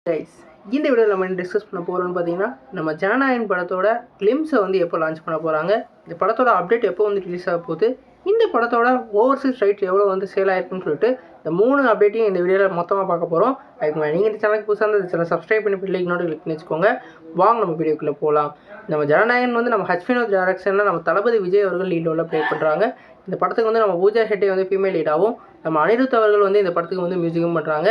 Guys, இந்த வீடியோவில் நம்ம டிஸ்கஸ் பண்ண போகிறோம்னு பார்த்தீங்கன்னா, நம்ம ஜனநாயகன் படத்தோட கிளிம்ஸை வந்து எப்போ லான்ச் பண்ண போகிறாங்க, இந்த படத்தோட அப்டேட் எப்போ வந்து ரிலீஸ் ஆக போகுது, இந்த படத்தோட ஓவர்சீஸ் ரைட் எவ்வளோ வந்து சேல் ஆயிருக்குன்னு சொல்லிட்டு இந்த 3 அப்டேட்டையும் இந்த வீடியோவில் மொத்தமாக பார்க்க போகிறோம். அதுக்கு நீங்கள் இந்த சேனலுக்கு புதுசாக இந்த சேனல் சப்ஸ்கிரைப் பண்ணி பிள்ளைக்கு நோட்டு கிளிக் பண்ணி வச்சுக்கோங்க. வாங்க நம்ம வீடியோக்குள்ளே போகலாம். நம்ம ஜனநாயகன் வந்து நம்ம ஹச் வினோத் டைரக்ஷனில் நம்ம தளபதி விஜய் அவர்கள் லீட் ரோலில் ப்ளே பண்ணுறாங்க. இந்த படத்துக்கு வந்து நம்ம பூஜா ஷெட்டி வந்து ஃபீமேல் லீடாகவும், நம்ம அனிருத் அவர்கள் வந்து இந்த படத்துக்கு வந்து மியூசிக்கும் பண்ணுறாங்க.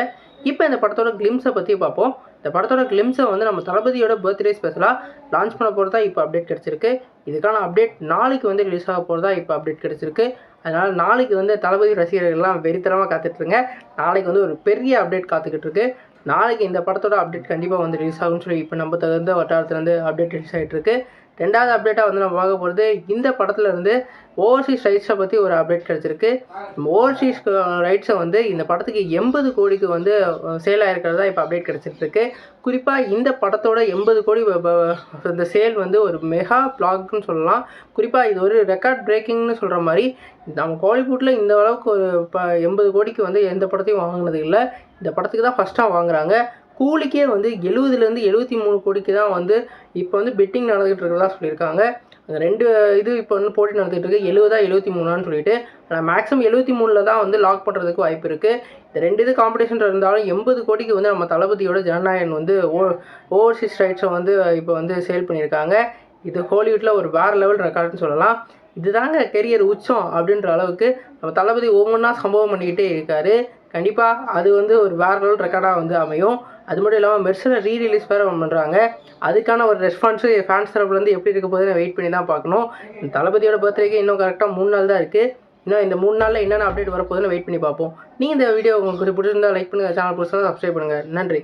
இப்போ இந்த படத்தோட கிளிம்ஸை பற்றி பார்ப்போம். இந்த படத்தோட கிளிம்ஸை வந்து நம்ம தளபதியோட பர்த்டே ஸ்பெஷலாக லான்ச் பண்ண போகிறதா இப்போ அப்டேட் கிடச்சிருக்கு. இதுக்கான அப்டேட் நாளைக்கு வந்து ரிலீஸ் ஆக போகிறதா இப்போ அப்டேட் கிடச்சிருக்கு. அதனால் நாளைக்கு வந்து தளபதி ரசிகர்கள்லாம் வெறித்தனமாக காத்துட்ருங்க. நாளைக்கு வந்து ஒரு பெரிய அப்டேட் காத்துக்கிட்டு இருக்கு. நாளைக்கு இந்த படத்தோட அப்டேட் கண்டிப்பாக வந்து ரிலீஸ் ஆகும்னு சொல்லி இப்போ நம்ம தகுந்த வட்டாரத்துலேருந்து அப்டேட் ரிலீஸ் ஆகிட்டு இருக்கு. ரெண்டாவது அப்டேட்டாக வந்து நம்ம பார்க்க போகிறது இந்த படத்தில் இருந்து ஓவர்சீஸ் ரைட்ஸை பற்றி ஒரு அப்டேட் கிடச்சிருக்கு. ஓவர்சீஸ் ரைட்ஸை வந்து இந்த படத்துக்கு 80 கோடிக்கு வந்து சேல் ஆகிருக்கிறதா இப்போ அப்டேட் கிடச்சிருக்கு. குறிப்பாக இந்த படத்தோட 80 கோடி இந்த சேல் வந்து ஒரு மெகா பிளாக்னு சொல்லலாம். குறிப்பாக இது ஒரு ரெக்கார்ட் பிரேக்கிங்னு சொல்கிற மாதிரி நம்ம கோலிவுட்டில் இந்த அளவுக்கு ஒரு 80 கோடிக்கு வந்து எந்த படத்தையும் வாங்கினது இல்லை. இந்த படத்துக்கு தான் ஃபஸ்ட்டாக வாங்குறாங்க. கூலிக்கே வந்து 70லேருந்து 73 கோடிக்கு தான் வந்து இப்போ வந்து பெட்டிங் நடந்துகிட்டு இருக்கிறதா சொல்லியிருக்காங்க. அந்த 2 இது இப்போ வந்து போட்டி நடந்துகிட்டு இருக்குது, 70 73 சொல்லிட்டு. ஆனால் மேக்ஸிமம் 73 தான் வந்து லாக் பண்ணுறதுக்கு வாய்ப்பு இருக்குது. இந்த 2 இது காம்படிஷன் இருந்தாலும் 80 கோடிக்கு வந்து நம்ம தளபதியோட ஜனநாயகன் வந்து ஓவர்சீஸ் ரைட்ஸை வந்து இப்போ வந்து சேல் பண்ணியிருக்காங்க. இது ஹாலிவுட்டில் ஒரு வேறு லெவல் ரெக்கார்டுன்னு சொல்லலாம். இதுதாங்க கெரியர் உச்சம் அப்படின்ற அளவுக்கு நம்ம தளபதி ஒவ்வொன்றா சம்பவம் பண்ணிக்கிட்டே இருக்கார். கண்டிப்பாக அது வந்து ஒரு வேறு லெவல் ரெக்கார்டாக வந்து அமையும். அது மட்டும் இல்லாமல் மெர்சலை ரீரிலீஸ் வேறு பண்ணுறாங்க. அதுக்கான ஒரு ரெஸ்பான்ஸு ஃபேன்ஸ் தரப்புலேருந்து எப்படி இருக்க போகுதுன்னு வெயிட் பண்ணி தான் பார்க்கணும். இந்த தளபதியோட பர்த்டேக்கு இன்னும் கரெக்டாக 3 நாள் தான் இருக்குது. இன்னும் இந்த 3 நாளில் என்னென்ன அப்டேட் வரப்போகுதுன்னு வெயிட் பண்ணி பார்ப்போம். நீங்கள் இந்த வீடியோ உங்களுக்கு பிடிச்சிருந்தா லைக் பண்ணுங்கள், சேனல் பிடிச்சிருந்தா சப்ஸ்கிரைப் பண்ணுங்கள். நன்றி.